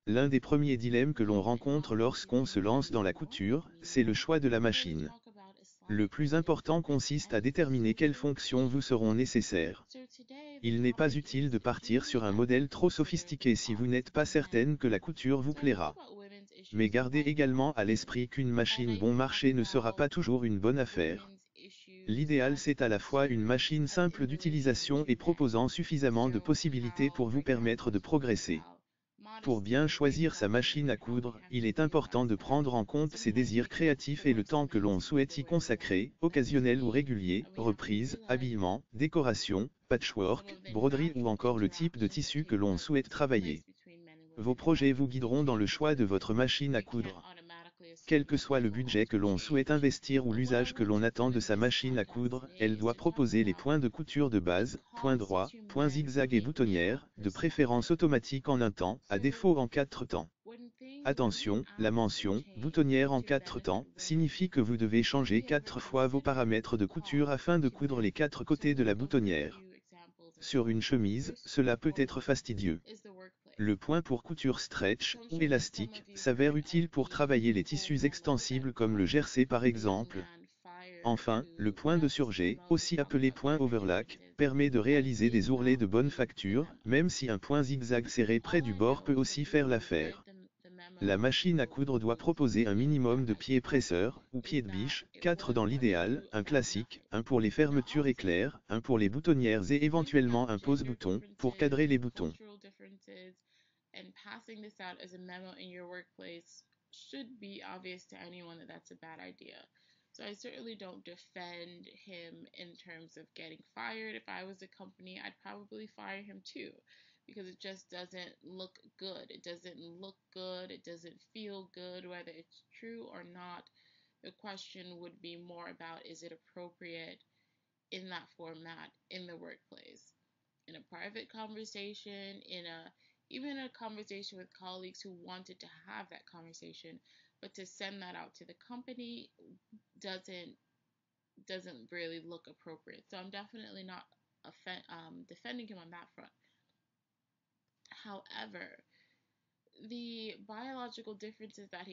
L'un des premiers dilemmes que l'on rencontre lorsqu'on se lance dans la couture, c'est le choix de la machine. Le plus important consiste à déterminer quelles fonctions vous seront nécessaires. Il n'est pas utile de partir sur un modèle trop sophistiqué si vous n'êtes pas certaine que la couture vous plaira. Mais gardez également à l'esprit qu'une machine bon marché ne sera pas toujours une bonne affaire. L'idéal c'est à la fois une machine simple d'utilisation et proposant suffisamment de possibilités pour vous permettre de progresser. Pour bien choisir sa machine à coudre, il est important de prendre en compte ses désirs créatifs et le temps que l'on souhaite y consacrer, occasionnel ou régulier, reprise, habillement, décoration, patchwork, broderie ou encore le type de tissu que l'on souhaite travailler. Vos projets vous guideront dans le choix de votre machine à coudre. Quel que soit le budget que l'on souhaite investir ou l'usage que l'on attend de sa machine à coudre, elle doit proposer les points de couture de base, points droits, points zigzag et boutonnières, de préférence automatique en un temps, à défaut en 4 temps. Attention, la mention « boutonnière en 4 temps » signifie que vous devez changer 4 fois vos paramètres de couture afin de coudre les 4 côtés de la boutonnière. Sur une chemise, cela peut être fastidieux. Le point pour couture stretch ou élastique s'avère utile pour travailler les tissus extensibles comme le jersey par exemple. Enfin, le point de surjet, aussi appelé point overlock, permet de réaliser des ourlets de bonne facture, même si un point zigzag serré près du bord peut aussi faire l'affaire. La machine à coudre doit proposer un minimum de pieds presseurs, ou pieds de biche, 4 dans l'idéal, un classique, un pour les fermetures éclairs, un pour les boutonnières et éventuellement un pose-bouton, pour cadrer les boutons. And passing this out as a memo in your workplace should be obvious to anyone that that's a bad idea. So I certainly don't defend him in terms of getting fired. If I was a company, I'd probably fire him too, because it just doesn't look good. It doesn't look good. It doesn't feel good, whether it's true or not. The question would be more about, is it appropriate in that format in the workplace? In a private conversation, even a conversation with colleagues who wanted to have that conversation, but to send that out to the company doesn't really look appropriate. So I'm definitely not defending him on that front. However, the biological differences that he